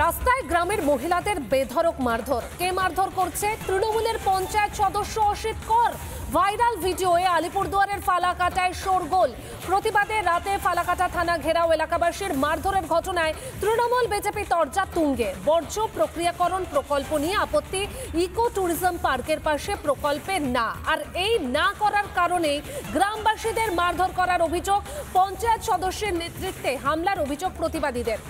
রাস্তায় গ্রামের মহিলাদের বেধড়ক মারধর। কে মারধর করছে? তৃণমূলের পঞ্চায়েত সদস্য অসিত কর। ভাইরাল ভিডিওয়ে আলিপুরদুয়ারের ফালাকাটায় শোরগোল। প্রতিবাদে রাতে ফালাকাটা থানা ঘেরাও এলাকাবাসীর মারধরের ঘটনায় তৃণমূল বিজেপি তরজা তুঙ্গে। বর্জ্য প্রক্রিয়াকরণ প্রকল্প নিয়ে আপত্তি, ইকো ট্যুরিজম পার্কের পাশে প্রকল্পে না। আর এই না করার কারণে গ্রামবাসীদের মারধর করার অভিযোগ। পঞ্চায়েত সদস্যের নেতৃত্বে হামলার অভিযোগ প্রতিবাদীদের।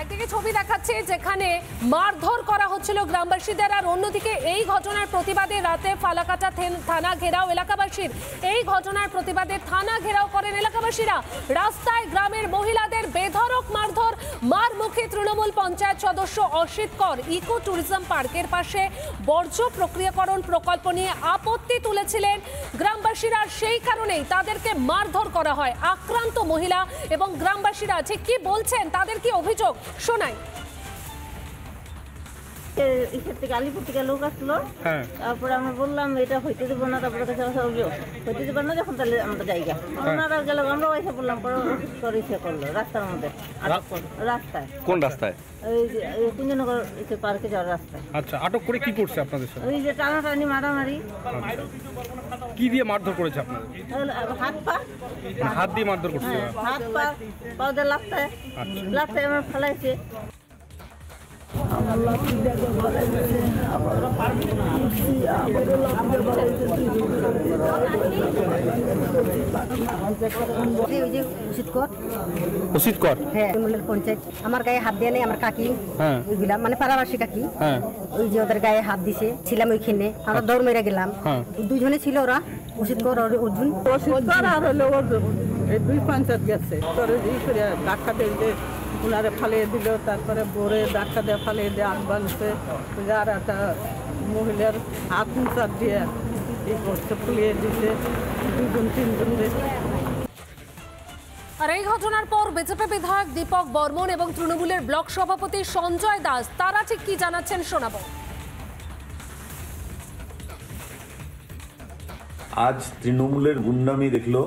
একদিকে ছবি দেখাচ্ছে যেখানে মারধর করা হচ্ছিল গ্রামবাসীদের, আর অন্যদিকে এই ঘটনার প্রতিবাদে রাতে ফালাকাটা থানা ঘেরাও এলাকাবাসীর। এই ঘটনার প্রতিবাদে থানা ঘেরাও করেন এলাকাবাসীরা। রাস্তায় গ্রামের মহিলাদের বেধড়ক মারধর। মার মুখে তৃণমূল পঞ্চায়েত সদস্য অসিত কর। ইকো ট্যুরিজম পার্কের পাশে বর্জ্য প্রক্রিয়াকরণ প্রকল্প নিয়ে আপত্তি তুলেছিলেন গ্রামবাসীরা, সেই কারণেই তাদেরকে মারধর করা হয়। আক্রান্ত মহিলা এবং গ্রামবাসীরা ঠিক কি বলছেন, তাদের কি অভিযোগ শোনাই। আলিপুর থেকে লোক আসলো, তারপরে আমরা বললাম এটা হইতে দেবো না, তারপরে হইতে দেবেন না যখন তাহলে আমরা জায়গা ওনারা গেল, আমরা এসে বললাম ইসে করলো রাস্তার মধ্যে। রাস্তায় কোন রাস্তায়? ওই যে কুঞ্জনগর পার্কে যাওয়ার রাস্তায়। আচ্ছা, আটক করে কি করছে আপনাদের সাথে? ওই যে টানাটানি মারামারি। কি দিয়ে মারধর করেছে আপনাদের? হাত পা, হাত দিয়ে মারধর করছে। হাত পা পাউডার লাগতায় লাগতায় আমার ফেলাইছে। পঞ্চায়েত আমার গায়ে হাত দিয়ে নেই, আমার কাকি ওইগুলাম মানে পাড়াবাসী কাকি, ওই যে ওদের গায়ে হাত দিছে। ছিলাম ওইখানে, আমরা দৌড় মেরে গেলাম। দুজনে ছিল ওরা, অসিত কর আর অর্জুন। আর হলো এই দুই পঞ্চায়েত গেছে ধাক্কা দিয়ে ওনারে ফালিয়ে দিল, তারপরে বোরে ধাক্কা দিয়ে ফালিয়ে দিয়ে আনবানছে। আর একটা মহিলার হাত মুচার দিয়ে এই করছে, ফুলিয়ে দিতে দুজন তিনজন। আর এই ঘটনার পর বিজেপি বিধায়ক দীপক বর্মন এবং তৃণমূলের ব্লক সভাপতি সঞ্জয় দাস তারা ঠিক কি জানাচ্ছেন শোনাবো। আজ তৃণমূলের গুন্ডামি দেখলো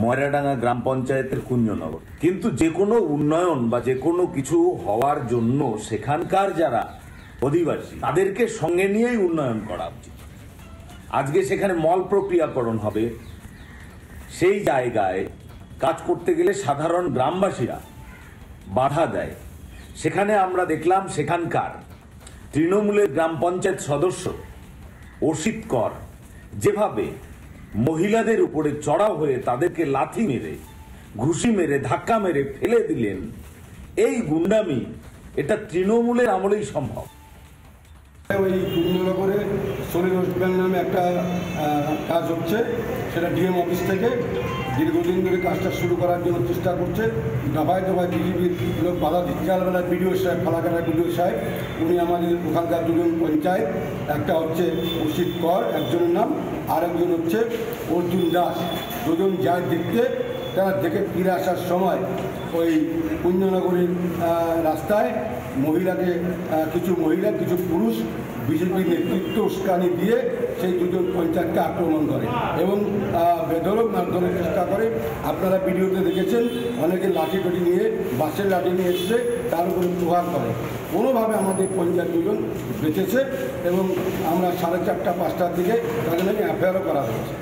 ময়রাডাঙ্গা গ্রাম পঞ্চায়েতের কুঞ্জনগর। কিন্তু যে কোনো উন্নয়ন বা যে কোনো কিছু হওয়ার জন্য সেখানকার যারা অধিবাসী তাদেরকে সঙ্গে নিয়েই উন্নয়ন করা উচিত। আজকে সেখানে মল প্রক্রিয়াকরণ হবে, সেই জায়গায় কাজ করতে গেলে সাধারণ গ্রামবাসীরা বাধা দেয়। সেখানে আমরা দেখলাম সেখানকার তৃণমূলের গ্রাম পঞ্চায়েত সদস্য অসিত কর যেভাবে মহিলাদের উপরে চড়াও হয়ে তাদেরকে লাথি মেরে, ঘুষি মেরে, ধাক্কা মেরে ফেলে দিলেন। এই গুন্ডামি এটা তৃণমূলের আমলেই সম্ভব। ওই কুঞ্জনগরে শরীর হসপিটাল নামে একটা কাজ হচ্ছে, সেটা ডিএম অফিস থেকে দীর্ঘদিন ধরে কাজটা শুরু করার জন্য চেষ্টা করছে। দফায় দফায় বিজেপির লোক বাধা দিচ্ছে। বিকালবেলা বিডিও সাহেব, ফালাকাটার বিডিও সাহেব, উনি আমাদের ওখানকার দুজন পঞ্চায়েত, একটা হচ্ছে অসিত কর একজনের নাম, আর একজন হচ্ছে অর্জুন দাস, দুজন যায় দেখতে। তারা দেখে ফিরে আসার সময় ওই কুঞ্জনগরের রাস্তায় মহিলাকে কিছু মহিলা কিছু পুরুষ বিজেপির নেতৃত্ব উস্কানি দিয়ে সেই দুজন পঞ্চায়েতকে আক্রমণ করে এবং বেধড়ক মারধরের চেষ্টা করে। আপনারা ভিডিওতে দেখেছেন, অনেকে লাঠি টুটি নিয়ে, বাসের লাঠি নিয়ে এসে তার উপরে প্রহার করে। কোনোভাবে আমাদের পঞ্চায়েত দুজন বেঁচেছে এবং আমরা 4:30-5টার দিকে তাদের নামে এফআইআরও করা হয়েছে।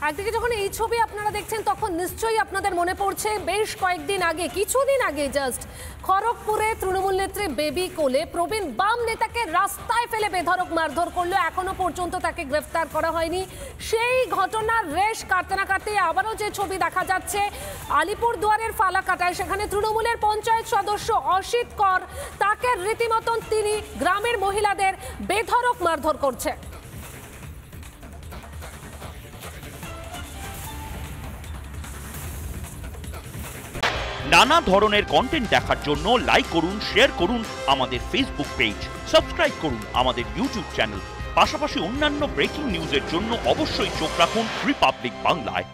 একদিকে যখন এই ছবি আপনারা দেখছেন তখন নিশ্চয়ই আপনাদের মনে পড়ছে বেশ কয়েকদিন আগে, কিছুদিন আগে জাস্ট খড়গপুরে তৃণমূল নেত্রী বেবি কোলে প্রবীণ বাম নেতাকে রাস্তায় ফেলে বেধড়ক মারধর করলো। এখনো পর্যন্ত তাকে গ্রেফতার করা হয়নি। সেই ঘটনার রেশ কাটতে না কাটতে আবারও যে ছবি দেখা যাচ্ছে আলিপুরদুয়ারের ফালাকাটায়, সেখানে তৃণমূলের পঞ্চায়েত সদস্য অসিত কর, তাকে রীতিমতন তিনি গ্রামের মহিলাদের বেধড়ক মারধর করছে। নানা ধরনের কন্টেন্ট দেখার জন্য লাইক করুন, শেয়ার করুন আমাদের ফেসবুক পেজ, সাবস্ক্রাইব করুন আমাদের ইউটিউব চ্যানেল। পাশাপাশি অন্যান্য ব্রেকিং নিউজের জন্য অবশ্যই চোখ রাখুন রিপাবলিক বাংলায়।